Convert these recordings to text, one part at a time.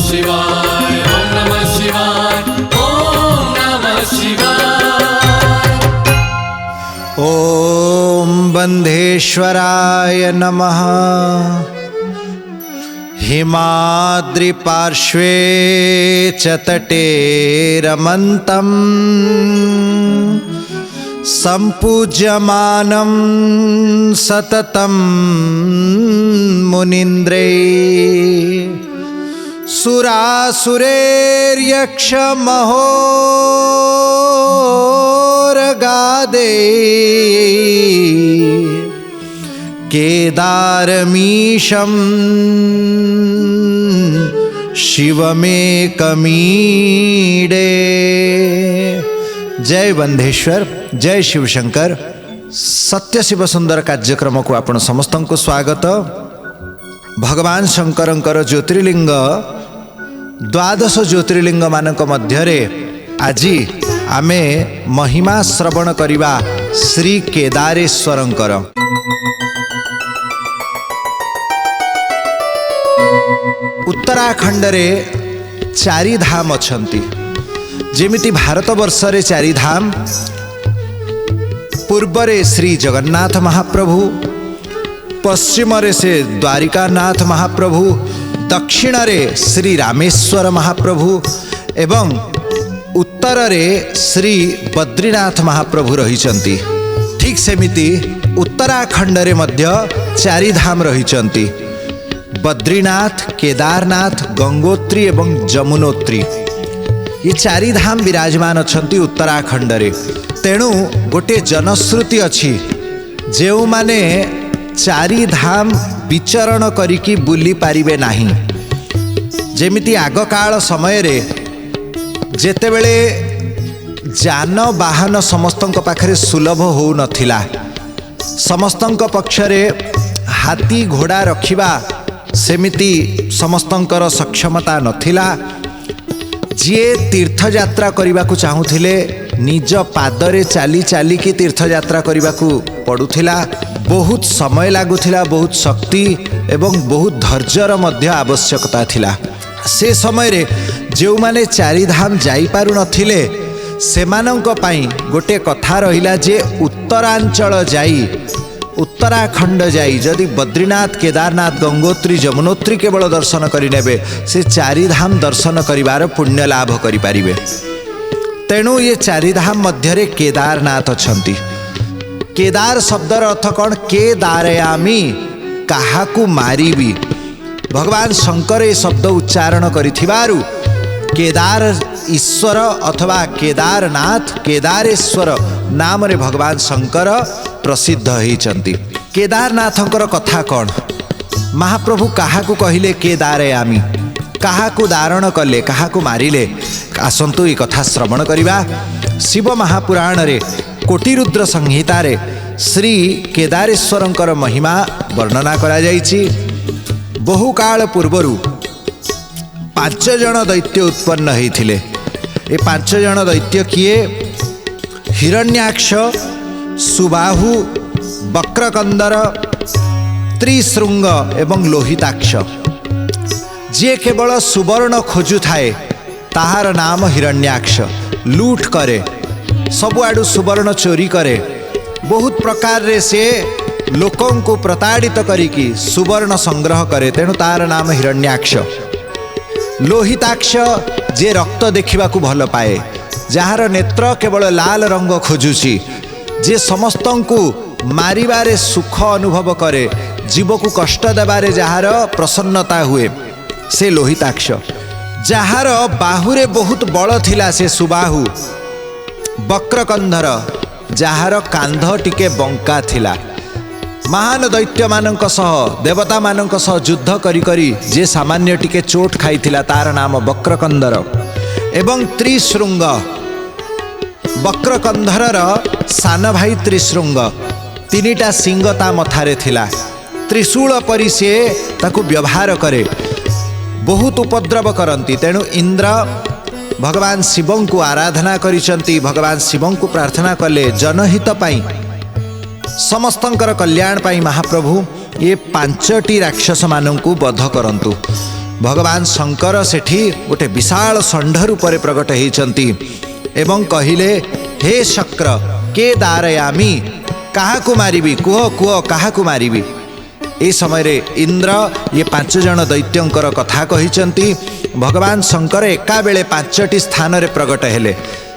शिवाय ओम नमः शिवाय ओम नमः शिवाय। ओम बंधेश्वराय नमः। हिमाद्रिपार्श्वे च तटे रमन्तं सम्पूज्यमानं सततं मुनीन्द्रैः सुरासुरेर्यक्षमहोरगादैः केदारमीशं शिवमेकमीडे। जय बंधेश्वर, जय शिवशंकर। सत्य शिव सुंदर कार्यक्रम को आपण समस्त को स्वागत। भगवान शंकरंकर ज्योतिर्लिंग 12 ज्योतिर्लिंग मानक मध्यरे आजी आमे महिमा श्रवण करिबा श्री केदारेश्वरंकर। उत्तराखंड रे 4 धाम अछंती। जेमिति भारत वर्ष रे 4 धाम, पूर्वरे श्री जगन्नाथ महाप्रभु, पश्चिम रे से द्वारिकानाथ महाप्रभु, दक्षिण रे श्री रामेश्वर महाप्रभु एवं उत्तर रे श्री बद्रीनाथ महाप्रभु रहिचंती। ठीक सेमिति उत्तराखंड रे मध्य 4 धाम रहिचंती। बद्रीनाथ, केदारनाथ, गंगोत्री एवं जमुनोत्री, ये 4 धाम विराजमान अछंती उत्तराखंड रे। तेणु गोटे जनश्रुति अछि, जेउ माने 4 धाम विचरण करिकी बुली पारिबे नाही। जेमिति आग काल समय रे जेतेबेले जान वाहन समस्तंक पाखरे सुलभ हो नथिला, समस्तंक पक्षरे हाथी घोड़ा रखिबा सेमिति समस्तंकर सक्षमता नथिला। जे तीर्थयात्रा करने को चाहूथिले निज पादरे चाली चाली की तीर्थयात्रा करने को पड़ुथिला। बहुत समय लागुथिला, बहुत शक्ति एवं बहुत धैर्यर मध्य आवश्यकता थिला। से समय रे जो माने 4 धाम जाई पारु नथिले सेमानंक पई गोटे कथा रहिला जे उत्तरांचल जाई, उत्तराखंड जाई जदि बद्रीनाथ, केदारनाथ, गंगोत्री, जमुनोत्री केवल दर्शन करि नेबे से 4 धाम दर्शन करिवार पुण्य लाभ करि पारिबे। तेणु ये 4 धाम मध्यरे केदारनाथ अछंती। केदार शब्दर अर्थ कौन? केदारयामी, काहाकू मारिबी। भगवान शंकर ये शब्द उच्चारण करिथिबारु केदार ईश्वर अथवा केदारनाथ, केदारेश्वर नाम रे भगवान शंकर प्रसिद्ध होइचंती। केदारनाथंकर कथा कौन? महाप्रभु काहाकू कहिले केदारयामी, काहाकू दारण कले, काहाकू मारिले? आसंतु ये कथा श्रवण करिबा। शिव महापुराण रे कोटिरुद्र संहिता रे श्री केदारेश्वरंकर महिमा वर्णना करा जाइछि। बहु काल पूर्वरु 5 जन दैत्य उत्पन्न होइथिले। ए 5 जन दैत्य किए? हिरण्याक्ष, सुबाहु, वक्रकंदर, त्रिशृंग एवं लोहिताक्ष। जे केवल सुवर्ण खोजु थाए ताहार नाम हिरण्याक्ष। लूट करे, सबुआडू सुवर्ण चोरी करे, बहुत प्रकार रे से लोकों को प्रताड़ित करिकी सुवर्ण संग्रह करे, तेणु तार नाम हिरण्याक्ष। लोहिताक्ष जे रक्त देखिबा को भल पाए, जार नेत्र केवल लाल रंग खोजुची, जे समस्तों को मारिबारे सुख अनुभव करे, जीव को कष्ट देबारे जार प्रसन्नता हुए, से लोहिताक्ष। जार बाहुरे बहुत बल थिला से सुबाहु। वक्रकंधर, जार कांध टिके बंका थिला। महान दैत्य मानक सह, देवता मानक सह युद्ध करी करी जे सामान्य टिके चोट खाइथिला तार नाम वक्रकंधर। एवं त्रिशृंग, वक्रकंधरर सान भाई त्रिशृंग, 3टा सिंग ता मथारे थिला। त्रिशूल परि से ताकू व्यवहार करे, बहुत उपद्रव करती। तेणु इंद्र भगवान शिवं को आराधना करिसंती। भगवान शिवं को प्रार्थना कले जनहित पाई, समस्तंकर कल्याण पाई महाप्रभु ये 5टी राक्षस मानू वध करंतु। भगवान शंकर सेठी गोटे विशाल षंढ रूपरे प्रकट होइचंती एवं कहिले हे शक्र के दारयामी काहाकु मारिबी कुह कुह काहाकु मारिबी। ए समय रे इंद्र ये 5 जन दैत्यंकर कथा कहिचंती। भगवान शंकर एका बेले 5टी स्थान रे प्रकट हेले।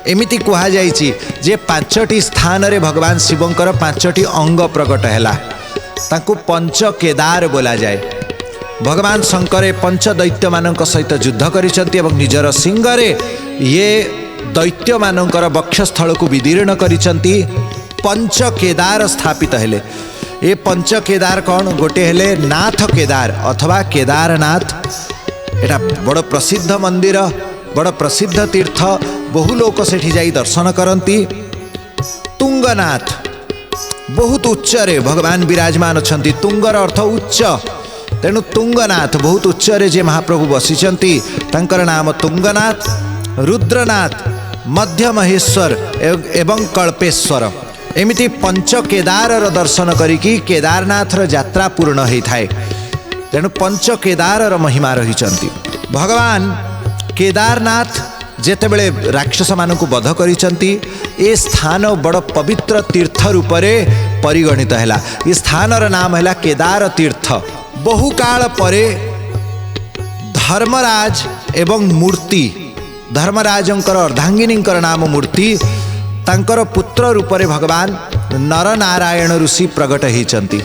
एमिति कुहा जाइछि जे 5टी स्थान रे भगवान शिवंकर 5टी अंग प्रकट हैला ताकू पंच केदार बोला जाए। भगवान शंकर 5 दैत्य मानक सहित युद्ध करिसंती एवं निजर सिंहरे ये दैत्य मानकर वक्षस्थल को विदीर्ण करिसंती। पंच केदार स्थापित हेले। ये पंच केदार कौन गोटे हेले नाथ केदार अथवा केदारनाथ। एटा बड़ प्रसिद्ध मंदिर बड़ प्रसिद्ध तीर्थ बहु लोक सेठी जाई दर्शन करती। तुंगनाथ बहुत उच्च रे भगवान विराजमान अछंती। तुंगर अर्थ उच्च तेणु तुंगनाथ बहुत उच्च रे जे महाप्रभु बसिचंती तांकर नाम तुंगनाथ। रुद्रनाथ मध्य महेश्वर एवं कल्पेश्वर एमिति पंच केदार दर्शन करिकी केदारनाथ यात्रा पूर्ण होता है। तेणु पंच केदार महिमा रही। भगवान केदारनाथ जेतेबेले राक्षस मानक वध करिसंती ए स्थान बड़ पवित्र तीर्थ रूपरे परिगणित हैला। ये स्थानर नाम हैला केदार तीर्थ। बहु काल परे धर्मराज एवं मूर्ति धर्मराजंकर अर्धांगिनींकर नाम मूर्ति तांकर पुत्र रूपरे भगवान नरनारायण ऋषि प्रकट होइचंती।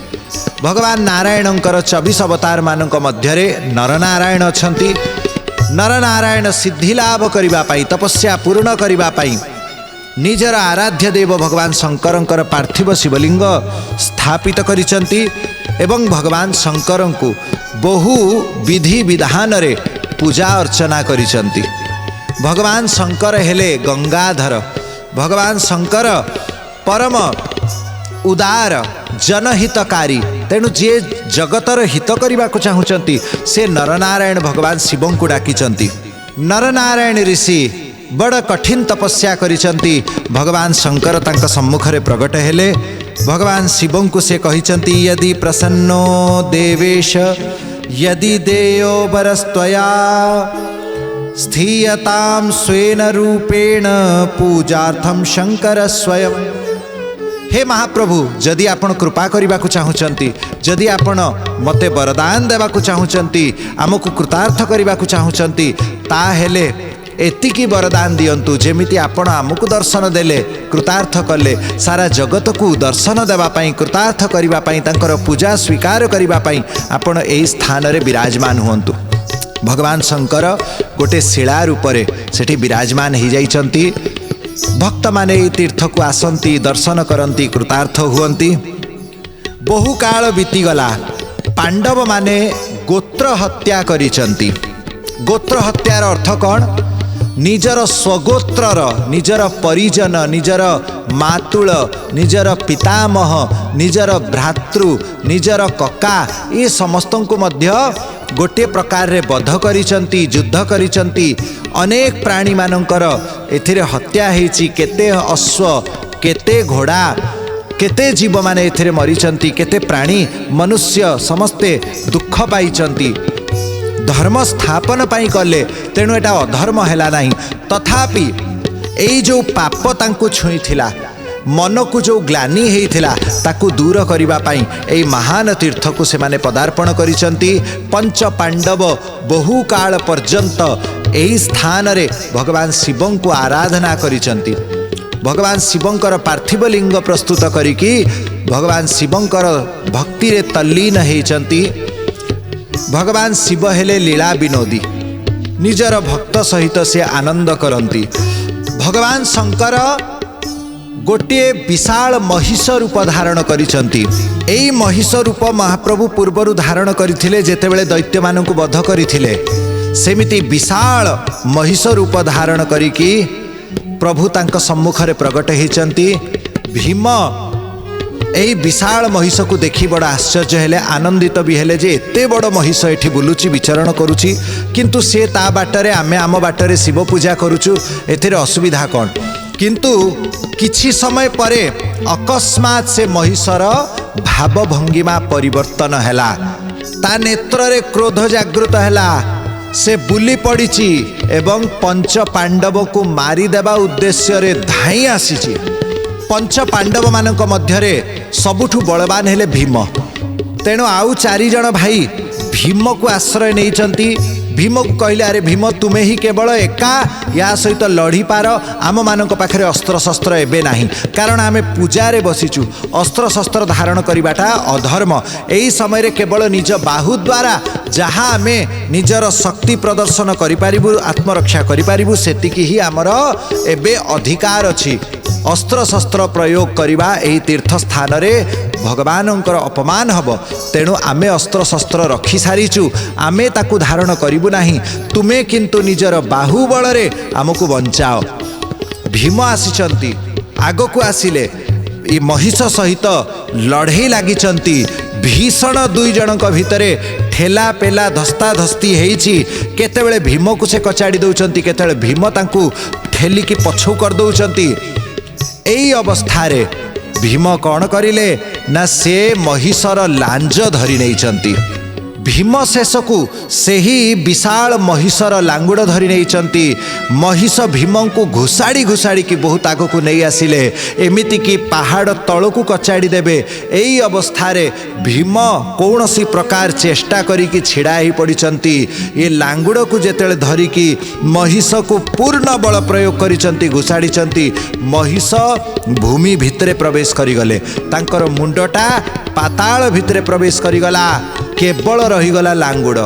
भगवान नारायणंकर 24 अवतार मानक मध्यरे नरनारायण अछंती। नरनारायण सिद्धि लाभ करिबा पाई तपस्या पूर्ण करिबा पाई निजर आराध्य देव भगवान शंकरंकर पार्थिव शिवलिंग स्थापित करिसंती एवं भगवान शंकर को बहु विधि विधान रे पूजा अर्चना करिसंती। भगवान शंकर हेले गंगाधर। भगवान शंकर परम उदार जनहितकारी। तेणु जे जगतर हित करने को चाहूँगी से नरनारायण भगवान शिव को डाकिचंती। नरनारायण ऋषि बड़ कठिन तपस्या करिसंती। भगवान शंकर तांका सम्मुखरे प्रकट हेले। भगवान शिव को से कहिचंती यदि प्रसन्नो देवेश यदि देयो वरस्त्वया स्थीयतां स्वेन रूपेण पूजार्थम शंकर स्वयं। हे महाप्रभु जदि आपण कृपा करने को चाहूँगी जदि आपण मते वरदान देवा चाहूँगी आमको कृतार्थ करने को चाहूँगी ताहेले एतिकी वरदान दियंतु जेमिति आपण आमको दर्शन देले कृतार्थ कले सारा जगत को दर्शन देवाई कृतार्थ करने तांकर पूजा स्वीकार करने आपण एही स्थान रे विराजमान हुंतु। भगवान शंकर गोटे शिला रूपरे सेठी विराजमान हो जाइछंती। भक्त माने तीर्थ को आसंती दर्शन करती कृतार्थ हुअंती। बहु काल बीतीगला पांडव माने गोत्र हत्या करिसंती। गोत्र हत्यार अर्थ कौन निजर स्वगोत्रर निजर परिजन निजर मातुल निजर पितामह निजर भ्रातृ निजर कका ये समस्त को मध्य गोटे प्रकार रे बध करिसंती युद्ध करिसंती। अनेक प्राणी मानकर एथिरे हत्या हेची। केते अश्व केते घोड़ा केते जीव माने एथिरे मरिसंती। केते प्राणी मनुष्य समस्ते दुख पाइचंती। धर्म स्थापन पाई कले तेणु एटा अधर्म हैला नहीं। तथापि एई जो पाप तांको छुई थिला मन को जो ग्लानि होता ताकू दूर करने यही महान तीर्थ को से माने पदार्पण करिसंती। पंच पांडव बहु काल पर्यंत यही स्थान रे भगवान शिव को आराधना करिसंती। भगवान शिवंकर पार्थिव लिंग प्रस्तुत करिकी भगवान शिवंकर भक्ति रे तल्लीन होइचंती। भगवान शिव हेले लीला विनोदी निजर भक्त सहित से आनंद करती। भगवान शंकर गोटे विशाल महिष रूप धारण करिसंती। एई महिष रूप महाप्रभु पूर्वर धारण करथिले जेतेबेले दैत्य मानक वध करथिले सेमिति विशाल महिष रूप धारण करिकी प्रभु तांक सम्मुखरे प्रकट होइचंती। भीम एई विशाल महिष को देखि बड़ आश्चर्य हेले आनंदित भी हेले जे एते बड़ महिष एठी बुलुची विचरण करुची किंतु से ता बाटरे आमे आम बाटरे शिव पूजा करूचु एथिरे असुविधा कौन। किंतु किछि समय परे अकस्मात से महिषर भाव भंगिमा परिवर्तन हैला। ता नेत्र रे क्रोध जागृत हैला। से बुली पड़ी एवं पंच पांडव को मारिदेवा उद्देश्य रे धाई आसी। पंच पांडव मानक मध्यरे सबुठु बलवान हेले भीम। तेणु आउ चारि जण भाई भीम को आश्रय नहीं। भीम को कहले अरे भीम तुमे ही केवल एका या सहित लड़ी पार, आम मान पाखे अस्त्र शस्त्र एबे नहीं, कारण आमे पूजारे बसीचु। अस्त्र शस्त्र धारण करिबाटा अधर्म। एही समय केवल निज बाहु द्वारा जहाँ आमे निजर शक्ति प्रदर्शन करिपारिबु, आत्मरक्षा करिपारिबु, सेतिकी ही आमर एबे अधिकार अछि। अस्त्र शस्त्र प्रयोग करिबा एही तीर्थ स्थान रे भगवानंकर अपमान हब। तेणु आमे अस्त्र शस्त्र रखी सारिचु, आमे ताकू धारण करिबु नाही। तुमे किंतु निजर बाहुबल रे आमको बंचाओ। भीम आसीचंती, आगको आसिले ई महिष सहित लड़े लागिचंती। भीषण दुई जनक भितरे ठेला पेला धस्ता धस्ती हेइची। केतेबेले भीम को से कचाड़ी दउचंती, केतेबेले भीम तांकू ठेलिकी पछौ कर दउचंती। एई अवस्थारे भीम कौन करिले ना से महिषर लांज धरी नहीं। भीम शेषकू से ही विशाल महिषर लांगुड़ धरी नहीं। महिष भीम को घुषाड़ी घुषाड़ी की बहुत आग को नहीं आसिले, एमिति की पहाड़ तल को कचाड़ी देबे। एई अवस्थारे भीम कौन सी प्रकार चेष्टा करी कि छिड़ा ही पड़िचंती। ये लांगुड़ को जेतेले धरिकी महिष को पूर्ण बल प्रयोग करिचंती, घुषाड़ीचंती। महिष भूमि भितरे प्रवेश करिगले, तांकर मुंडटा पाताल भितरे प्रवेश करिगला। केवल रहीगला लांगुड़।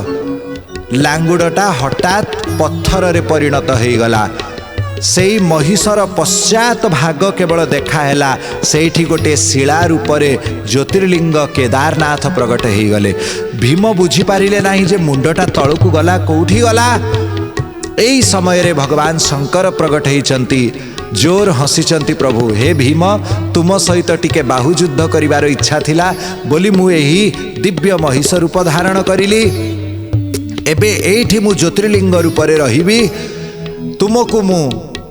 लांगुड़टा हठात पत्थर रे परिणत होईगला। सेई महिषर पश्चात भाग केवल देखाहेला। सेठी गोटे शिला रूपरे ज्योतिर्लिंग केदारनाथ प्रकट होईगले। भीम बुझी पारिले नाही जे मुंडटा तळकू गला, कोठी गला। एई समय रे भगवान शंकर प्रकट होईचंती। जोर हसीचंती प्रभु, हे भीम तुम सहित टिके बाहु युद्ध करिवार इच्छा थिला बोली मु एही दिव्य महिष रूप धारण करिली। एबे एठी मु ज्योतिर्लिंग रूपरे रहिबी। तुमको मु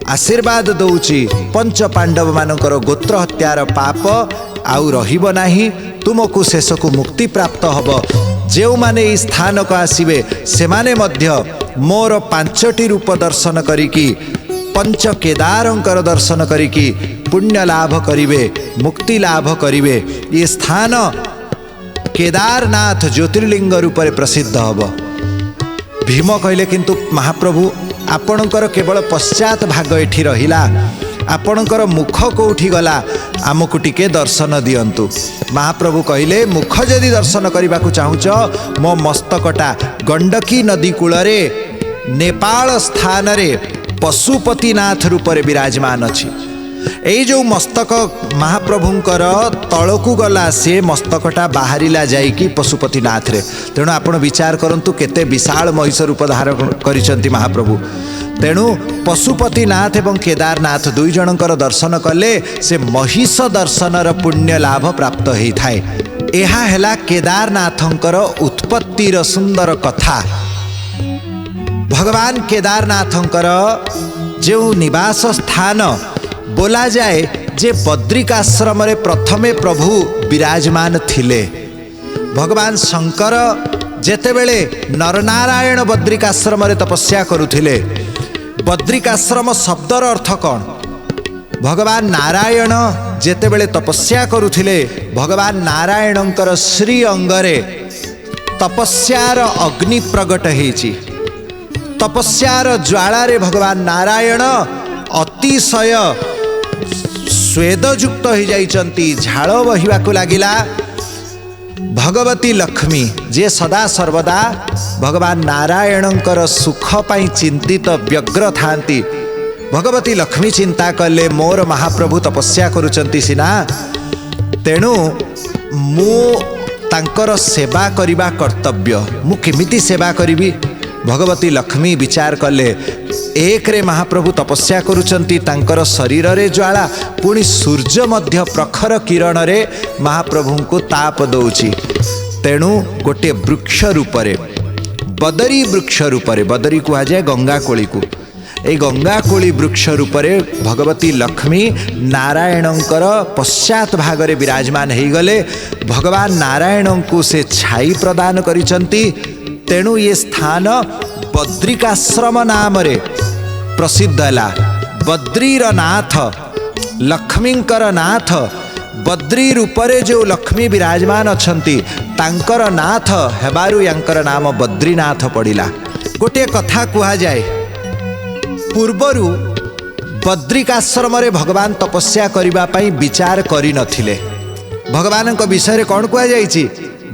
आशीर्वाद दउची, पंच पांडव मानकर गोत्र हत्यार पाप आउ रहिबो नाही। तुमको शेषकू मुक्ति प्राप्त हब। जो माने ई स्थान को आसीबे से माने मध्य मोर पांचटी रूप दर्शन करिकी, पंच केदारंकर दर्शन करिकी पुण्य लाभ करिवे, मुक्ति लाभ करिवे। ये स्थान केदारनाथ ज्योतिर्लिंग रूपरे प्रसिद्ध हब। भीम कहले किंतु महाप्रभु आपणकर केवल पश्चात भाग एठी रहिला, आपणकर मुख कोठी गला, आमको टिके दर्शन दियंतु। महाप्रभु कहले मुख जदि दर्शन करने को चाहूच, मो मस्तकटा गंडकी नदी कूलरे नेपाल स्थान रे पशुपतिनाथ रूपरे विराजमान अछि। एई जो मस्तक महाप्रभुंकर तलकू गला, से मस्तकटा बाहरिला जाइकी पशुपतिनाथ रे। तेणु आपण विचार करंतु केते विशाल महिष रूप धारण करिसंती महाप्रभु। तेणु पशुपतिनाथ एवं केदारनाथ दुई जनकर दर्शन कले से महिष दर्शनर पुण्य लाभ प्राप्त होई थाए। एहा हेला केदारनाथंकर उत्पत्तिर सुंदर कथा। भगवान केदारनाथंकर जो निवास स्थान बोला जाए जे बद्रिकाश्रम रे प्रथमे प्रभु विराजमान थिले। भगवान शंकर जेतेबेले नरनारायण बद्रिकाश्रम रे तपस्या करुथिले। बद्रिकाश्रम शब्दर अर्थ कौन? भगवान नारायण जेतेबेले तपस्या करुथिले, भगवान नारायणंकर श्री अंगरे तपस्यार अग्नि प्रगट हेछि। तपस्यार ज्वालारे भगवान नारायण अतिशय स्वेदयुक्त हो जाइचंती, झाल बहिबाकू लागिला। भगवती लक्ष्मी जे सदा सर्वदा भगवान नारायणंकर सुख पाई चिंतित व्यग्र थांती। भगवती लक्ष्मी चिंता कले मोर महाप्रभु तपस्या करुचंती सिना, तेणु मु तांकर सेवा करिबा कर्तव्य, मु केमिति सेवा करिबी। भगवती लक्ष्मी विचार कले, एक रे महाप्रभु तपस्या करुचंती, तांकर शरीर रे ज्वाला, पुणी सूर्य मध्य प्रखर किरण रे महाप्रभु को ताप दउची। तेणु गोटे वृक्ष रूपरे, बदरी वृक्ष रूपरे, बदरी कुहा जाए गंगा कोली को, ए गंगा कोली वृक्ष रूपरे भगवती लक्ष्मी नारायणंकर पश्चात भागरे विराजमान हो गले। भगवान नारायण को से छाई प्रदान करिसंती। तेणु ये स्थान बद्रिकाश्रम नाम रे प्रसिद्ध है। बद्रीर नाथ लक्ष्मींकर नाथ बद्री रूपरे जो लक्ष्मी विराजमान अछंती तांकर नाथ हेबारु यांकर नाम बद्रीनाथ पड़िला। गोटे कथा कुहा जाए पूर्वरु बद्रिकाश्रम रे भगवान तपस्या करिबा पई विचार करि नथिले। भगवान को विषय कौन कुहा जाइछि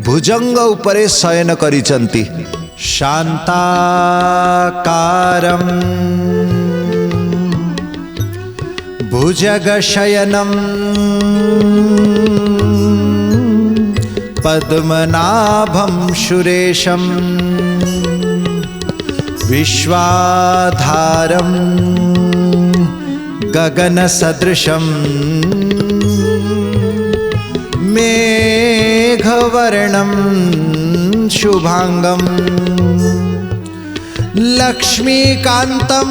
भुजंग उपरे शयन करिचंती शांताकारं भुजगशयनं पद्मनाभं सुरेशं विश्वाधारं गगनसदृशं मेघवर्णं शुभांगं लक्ष्मीकान्तं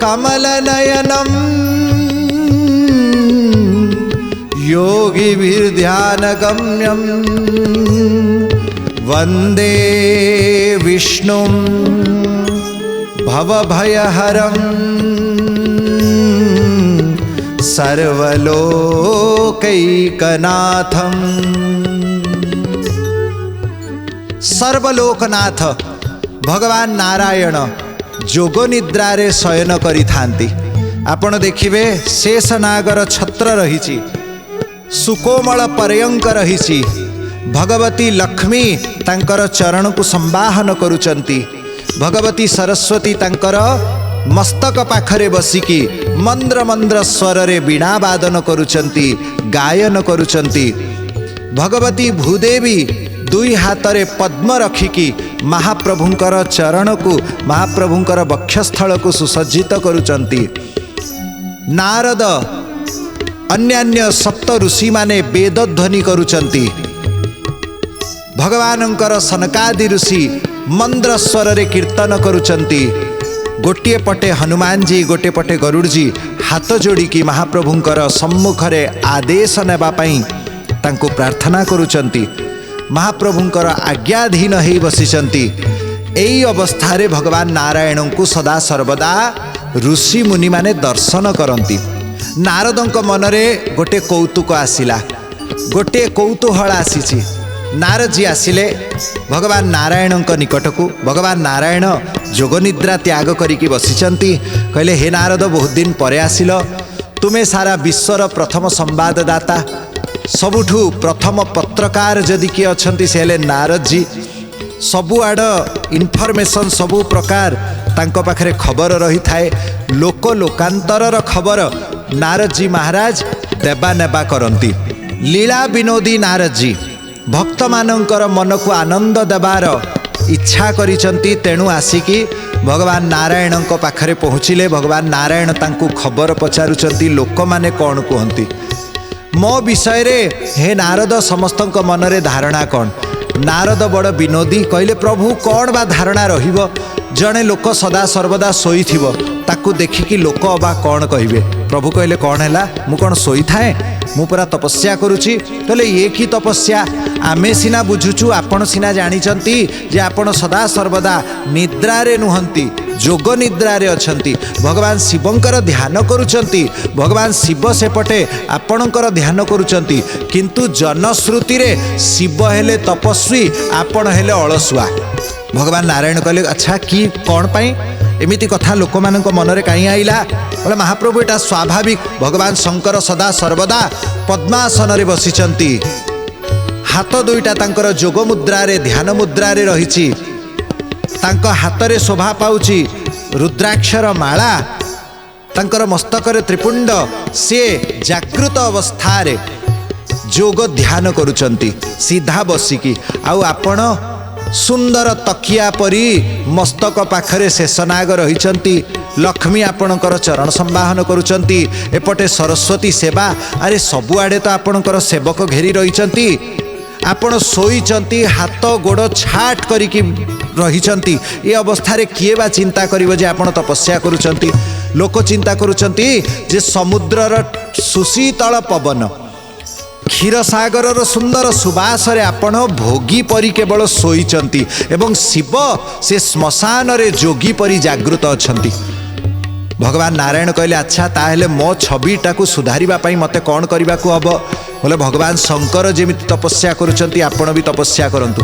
कमलनयनं योगिभिर्ध्यानगम्यं वन्दे विष्णुं भवभयहरं सर्वलोकैकनाथं। सर्वलोकनाथ भगवान नारायण जोग निद्रा रे शयन करि थांती। आपण देखिबे शेषनागर छत्र रहिछि सुकोमल पर्यंक रहिछि भगवती लक्ष्मी तांकर चरण को संवाहन करुचंती। भगवती सरस्वती तांकर मस्तक पाखरे बसिकी मंद्र मंद्र स्वर रे वीणा वादन करुचंती गायन करुचंती। भगवती भूदेवी दुई हाथ रे पद्म रखिकी महाप्रभुंकर चरण को महाप्रभुंकर वक्षस्थल को सुसज्जित करुचंती। नारद अन्यान्य सप्त ऋषि माने वेद ध्वनि करुचंती। भगवानंकर सनकादि ऋषि मंद्र स्वर रे कीर्तन करुचंती। गोटे पटे हनुमान जी गोटे पटे गरुड़ जी हाथ जोड़िकी महाप्रभुंकर सम्मुखरे आदेश नेबा पई तांको प्रार्थना करुचंती। महाप्रभुंकर आज्ञाधीन ही बसिचंती। एई अवस्थारे भगवान नारायण को सदा सर्वदा ऋषि मुनि माने दर्शन करंती। नारदंक मनरे गोटे कौतुक आसिला गोटे कौतूहल आसीछि। नारद जी आसिले भगवान नारायण निकट को। भगवान नारायण जोगनिद्रा त्याग करिकी बसिचंती। कहले हे नारद बहुत दिन परे आसिल तुमे सारा विश्वर प्रथम संवाददाता सबुठू प्रथम पत्रकार जदि किए अछंती से हेले नारद जी। सबुआड़ इनफर्मेशन सबु प्रकार तांको पाखरे खबर रही थाए। लोक लोकांतरर खबर नारद जी महाराज देबा नेबा करंती। लीला विनोदी नारद जी भक्त मानकर मन को आनंद देवार इच्छा करिचंती। तेणु आसिकी भगवान नारायण पाखरे पहुँचिले। भगवान नारायण तांको खबर पचारुचंती लोक माने कौन कहती मो विषय रे हे नारद समस्तक मनरे धारणा कौन। नारद बड़ विनोदी कहले प्रभु कौन बा धारणा रहिबो जड़े लोक सदा सर्वदा शोई ताकू देखिकी लोक अबा कौन कहिबे। प्रभु कहले कौन है मु कौन शोई थाए मु पूरा तपस्या करुची। कहले ये की तपस्या आमे सिना बुझुचु आपण सिना जानिचंती जे आपण सदा सर्वदा निद्रा रे नुहंती जोग निद्रा रे अछंती। भगवान शिवंकर ध्यान करुचंती। भगवान शिव सेपटे आपणकर ध्यान करुचंती किंतु जनश्रुति रे शिव हेले तपस्वी आपण हेले अलसुआ। भगवान नारायण कहले अच्छा कि कौन पाई एमिति कथा लोक मानक मनरे कहीं आइला। बोले महाप्रभु एटा स्वाभाविक। भगवान शंकर सदा सर्वदा पद्मासन रे बसिचंती। हाथ दुईटा तांकर जोग मुद्रा रे ध्यान मुद्रा रे रहिछि। तांको हाथ रे शोभा पाउछि रुद्राक्षर माला। तांकर मस्तक रे त्रिपुंड से जागृत अवस्था रे जोग ध्यान करुचंती सीधा बसिकी। आउ आपण सुंदर तकिया परी मस्तक पाखरे शेषनाग रहिचंती। लक्ष्मी आपणकर चरण संवाहन करुचंती। एपटे सरस्वती सेवा अरे सबुआडे तो आपणकर सेवक घेरी रहिचंती। आपण शोईचंती हाथ गोड़ छाट करिकी रहिचंती। ये अवस्था रे किए बा चिंता करिवो जे आपण तपस्या करुचंती। लोक चिंता करुचंती जे समुद्रर सुशीतल पवन क्षीरसागर सुंदर सुबासरे आपण भोगी परी केवल शोइचंती एवं शिव से श्मशान रे जोगी परी जागृत अछंती। भगवान नारायण कहले अच्छा ताहेले मो छविटा को सुधारिबा पई मते कौन करबा को हबो बोले भगवान शंकर जेमिति तपस्या करुचंती आपण भी तपस्या करंतु।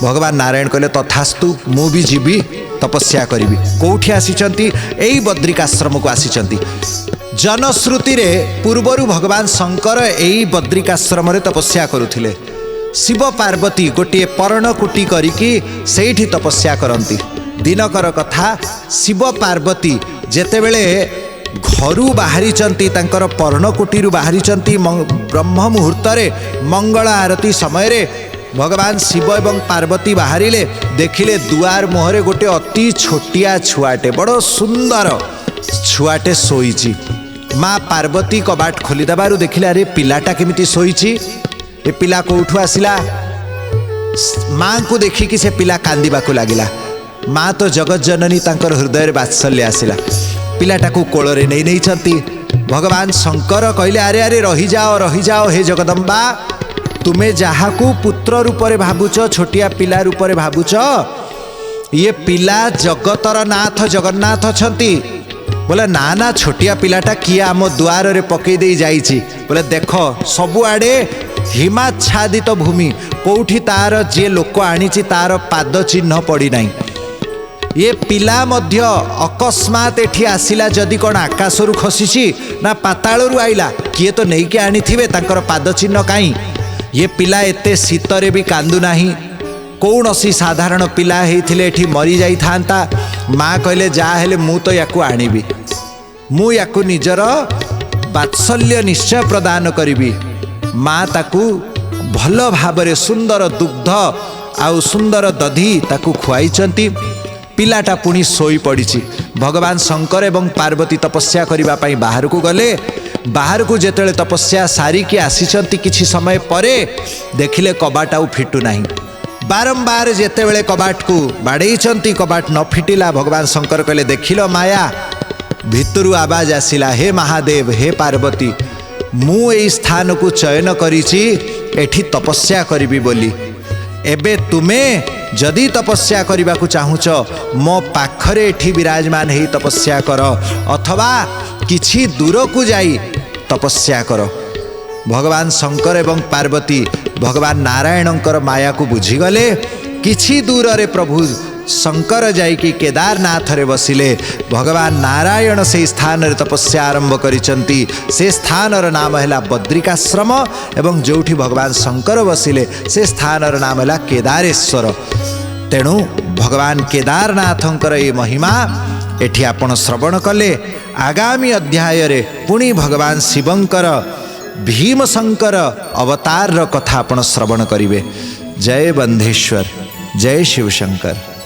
भगवान नारायण कहले तथास्तु मु भी जीवी तपस्या करिबी। कोठी आसीचंती एई बद्रिकाश्रम को आसीचंती। जनश्रुति रे पूर्वरु भगवान शंकर एई बद्रिकाश्रम रे तपस्या करुथिले। शिव पार्वती गोटे पर्णकुटी करिकी सेठी तपस्या करंती। दिनकर कथा शिव पार्वती जेतेबेले घरू बाहरीचंती तांकर पर्णकुटीरु बाहरीचंती ब्रह्म मुहूर्त रे मंगल आरती समय रे भगवान शिव एवं पार्वती बाहरिले देखिले दुआर मुहरे गोटे अति छोटिया छुआटे बड़ सुंदर छुआटे शोइची। माँ पार्वती कबाट खोली दबारु देखिले अरे पिलाटा केमिति शोइची ए पिला कोठु आसिला। माँ को देखिकी से पिला कांदिबा को लागिला। माँ तो जगत जननी तांकर हृदय वात्सल्य आसिला। पिलाटा को कोଳରେ नहीं नहीं चंती। भगवान शंकर कहले अरे अरे रही जाओ हे जगदम्बा तुमे जहा को पुत्र रूप रे भाबुच छोटिया पिला रूप रे भाबुच ये पिला जगतर नाथ जगन्नाथ छंती। बोले ना ना छोटिया पिलाटा किए आम दुआर रे पकई दे जाइछि। बोले देख सबुआडे हिमाच्छादित भूमि कोठी तार जे लोक आनीछि तार पाद चिन्ह पड़ी नाही। ये पिला मध्य अकस्मात एठी आसिला जदि कौन आकाशरू खसीची ना पातालरू आइला किए तो नहीं के आनी थिबे तांकर पाद चिन्ह काई। ये पिला एते शीतरे भी कांदु नाही। कौनसी साधारण पिला हेथिले एठी मरी जाई थांता। माँ कहले जा हेले मु तो याकू आनिबी मु याकू निजर वात्सल्य निश्चय प्रदान करिबी। माँ ताकू भल भाबरे सुंदर दुग्ध आउ सुंदर दधी ताकू खुआइचंती। पिलाटा पुणी सोई पड़ी। भगवान शंकर एवं पार्वती तपस्या करने पाई बाहर को गले। बाहर को जेतेले तपस्या सारिकी आसीचंती किछि समय परे देखिले कबाट आउ फिटू नाही। बारंबार जेतेबेले कबाट को बाड़ेइचंती कबाट न फिटिला। भगवान शंकर कहले देखिलो माया भितरु आवाज आसिला हे महादेव हे पार्वती मु एई स्थान को चयन करिछि एठी तपस्या करिबी बोली। एबे तुमे जदि तपस्या करने को चाहूच मो पाखरे एठी विराजमान हे तपस्या कर अथवा किछि दूर को जाई तपस्या कर। भगवान शंकर एवं पार्वती भगवान नारायणकर माया को बुझीगले। किछि दूर रे प्रभु शंकर जाइकी केदारनाथ रे बसिले। भगवान नारायण से स्थान रे तपस्या आरंभ करिसंती। से स्थान र नाम हैला बद्रिकाश्रम एवं जोठी भगवान शंकर बसिले से स्थान र नाम हैला केदारेश्वर। तेणु भगवान केदारनाथंकर ये महिमा एठी आपण श्रवण कले। आगामी अध्याय रे पुणी भगवान शिवंकर भीमशंकर अवतार र कथा आपण श्रवण करिवे। जय बंधेश्वर जय शिवशंकर।